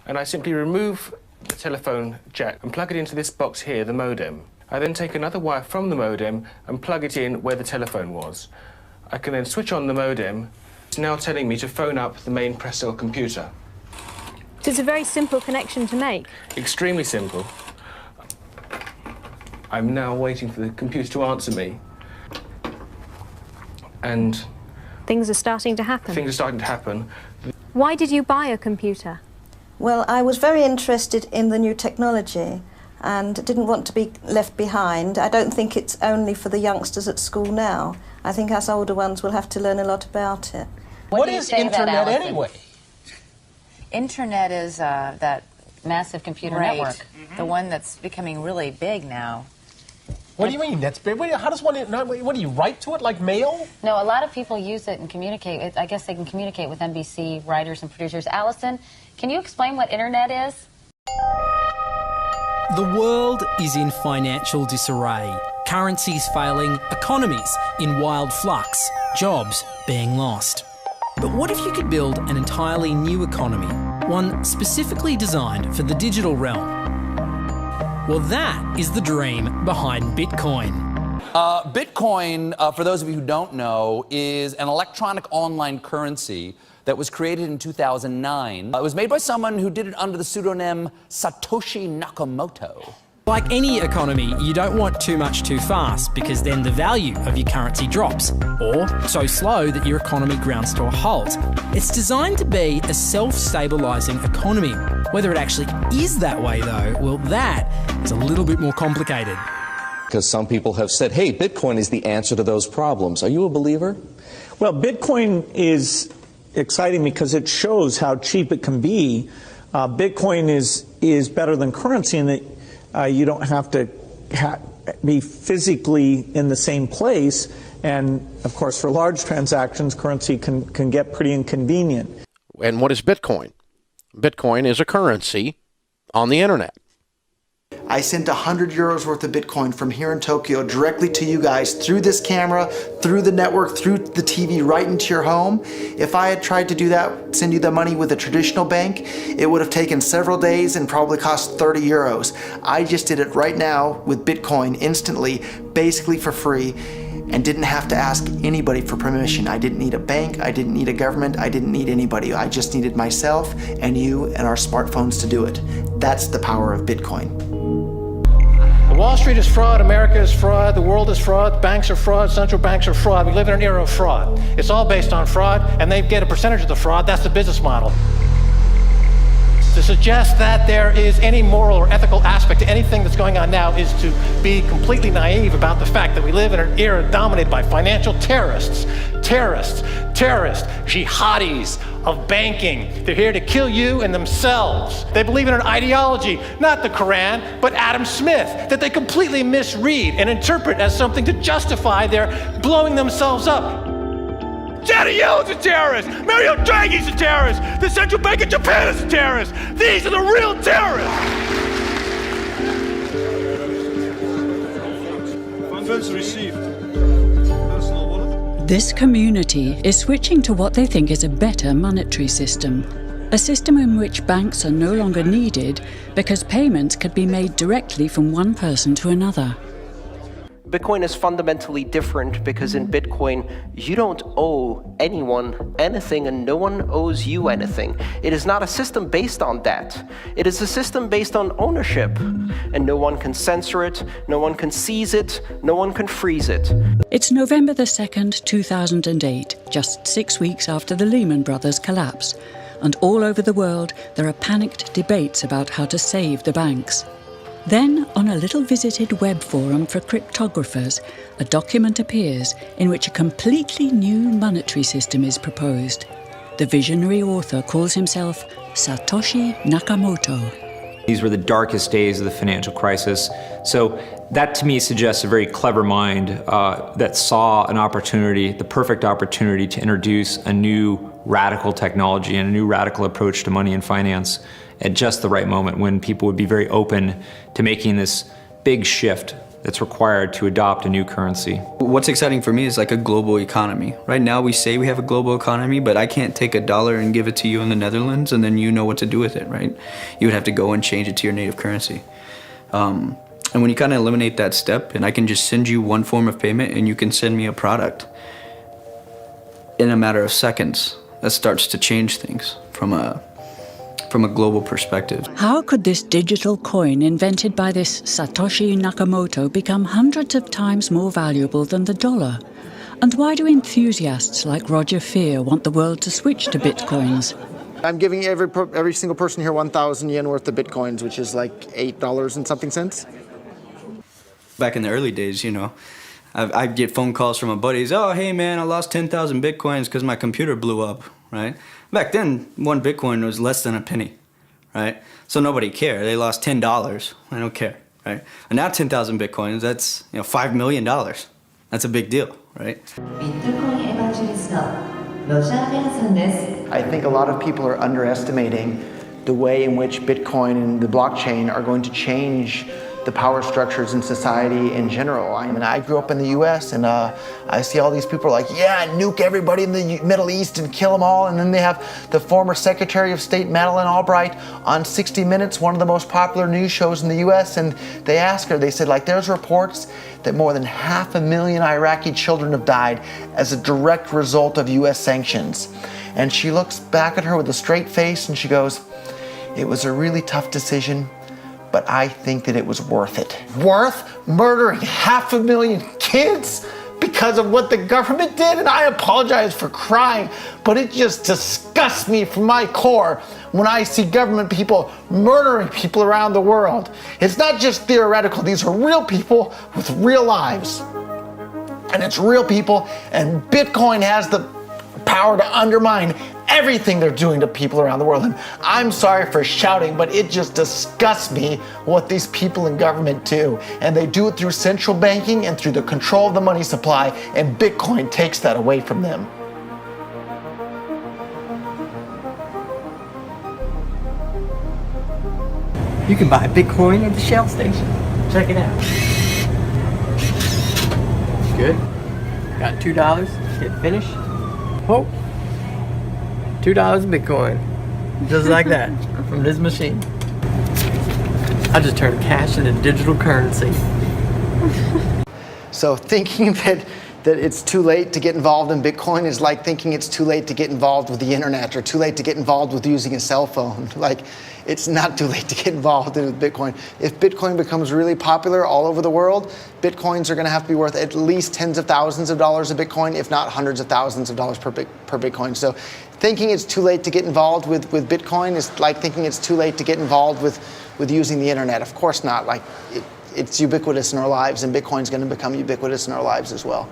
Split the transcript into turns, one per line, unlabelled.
and I simply remove the telephone jack and plug it into this box here, the modem. I then take another wire from the modem and plug it in where the telephone was. I can then switch on the modem. It's now telling me to phone up the main Prestel computer.
So it's a very simple connection to make.
Extremely simple. I'm now waiting for the computer to answer me. And
things are starting to happen.
Things are starting to happen.
Why did you buy a computer?
Well, I was very interested in the new technology and didn't want to be left behind. I don't think it's only for the youngsters at school now. I think us older ones will have to learn a lot about it.
What is Internet anyway?
Internet is that massive computer network, the one that's becoming really big now.
What do you mean? That's big. How does one? What do you write to it like mail?
No, a lot of people use it and communicate. I guess they can communicate with NBC writers and producers. Allison, can you explain what Internet is?
The world is in financial disarray. Currencies failing, economies in wild flux, jobs being lost. But what if you could build an entirely new economy, one specifically designed for the digital realm? Well, that is the dream behind Bitcoin.
Bitcoin, for those of you who don't know, is an electronic online currency that was created in 2009. It was made by someone who did it under the pseudonym Satoshi Nakamoto.
Like any economy, you don't want too much too fast because then the value of your currency drops, or so slow that your economy grounds to a halt. It's designed to be a self-stabilising economy. Whether it actually is that way though, well, that is a little bit more complicated.
Because some people have said, hey, Bitcoin is the answer to those problems. Are you a believer?
Well, Bitcoin is exciting because it shows how cheap it can be. Bitcoin is better than currency in that you don't have to be physically in the same place. And, of course, for large transactions, currency can get pretty inconvenient.
And what is Bitcoin? Bitcoin is a currency on the internet.
I sent 100 euros worth of Bitcoin from here in Tokyo directly to you guys through this camera, through the network, through the TV, right into your home. If I had tried to do that, send you the money with a traditional bank, it would have taken several days and probably cost 30 euros. I just did it right now with Bitcoin instantly, basically for free, and didn't have to ask anybody for permission. I didn't need a bank, I didn't need a government, I didn't need anybody. I just needed myself and you and our smartphones to do it. That's the power of Bitcoin.
Wall Street is fraud, America is fraud, the world is fraud, banks are fraud, central banks are fraud. We live in an era of fraud. It's all based on fraud, and they get a percentage of the fraud. That's the business model. To suggest that there is any moral or ethical aspect to anything that's going on now is to be completely naive about the fact that we live in an era dominated by financial terrorists, jihadis of banking. They're here to kill you and themselves. They believe in an ideology, not the Quran, but Adam Smith, that they completely misread and interpret as something to justify their blowing themselves up. Janet Yellen's a terrorist! Mario Draghi's a terrorist! The Central Bank of Japan is a terrorist! These are the real terrorists!
Funds received.
This community is switching to what they think is a better monetary system. A system in which banks are no longer needed because payments could be made directly from one person to another.
Bitcoin is fundamentally different because in Bitcoin, you don't owe anyone anything and no one owes you anything. It is not a system based on debt. It is a system based on ownership. And no one can censor it, no one can seize it, no one can freeze it.
It's November the 2nd, 2008, just 6 weeks after the Lehman Brothers collapse. And all over the world, there are panicked debates about how to save the banks. Then, on a little visited web forum for cryptographers, a document appears in which a completely new monetary system is proposed. The visionary author calls himself Satoshi Nakamoto.
These were the darkest days of the financial crisis. So that to me suggests a very clever mind that saw an opportunity, the perfect opportunity to introduce a new radical technology and a new radical approach to money and finance at just the right moment when people would be very open to making this big shift that's required to adopt a new currency.
What's exciting for me is like a global economy. Right now we say we have a global economy, but I can't take $1 and give it to you in the Netherlands and then you know what to do with it, right? You would have to go and change it to your native currency. And when you kind of eliminate that step, and I can just send you one form of payment and you can send me a product in a matter of seconds, that starts to change things from a global perspective.
How could this digital coin invented by this Satoshi Nakamoto become hundreds of times more valuable than the dollar? And why do enthusiasts like Roger Fear want the world to switch to bitcoins?
I'm giving every single person here 1,000 yen worth of bitcoins, which is like $8 and something cents.
Back in the early days, you know, I'd get phone calls from my buddies. Oh, hey man, I lost 10,000 bitcoins because my computer blew up, right? Back then, one bitcoin was less than a penny, right? So nobody cared. They lost $10. I don't care, right? And now 10,000 bitcoins, that's $5 million. That's a big deal, right?
I think a lot of people are underestimating the way in which Bitcoin and the blockchain are going to change the power structures in society in general. I mean, I grew up in the US and I see all these people like, yeah, nuke everybody in the Middle East and kill them all. And then they have the former Secretary of State, Madeleine Albright, on 60 Minutes, one of the most popular news shows in the US. And they asked her, they said, like, there's reports that more than 500,000 Iraqi children have died as a direct result of US sanctions. And she looks back at her with a straight face and she goes, it was a really tough decision, but I think that it was worth it. Worth murdering 500,000 kids because of what the government did? And I apologize for crying, but it just disgusts me from my core when I see government people murdering people around the world. It's not just theoretical, these are real people with real lives. And it's real people, and Bitcoin has the power to undermine everything they're doing to people around the world. And I'm sorry for shouting, but it just disgusts me what these people in government do. And they do it through central banking and through the control of the money supply, and Bitcoin takes that away from them.
You can buy Bitcoin at the Shell station. Check it out. Good. Got $2. Hit finish. Oh. $2 Bitcoin. Just like that. From this machine. I just turned cash into digital currency.
So thinking that it's too late to get involved in Bitcoin is like thinking it's too late to get involved with the internet or too late to get involved with using a cell phone. Like, it's not too late to get involved in Bitcoin. If Bitcoin becomes really popular all over the world, Bitcoins are going to have to be worth at least tens of thousands of dollars a Bitcoin, if not hundreds of thousands of dollars per Bitcoin. So thinking it's too late to get involved with Bitcoin is like thinking it's too late to get involved with using the internet. Of course not. Like, it's ubiquitous in our lives, and Bitcoin's going to become ubiquitous in our lives as well.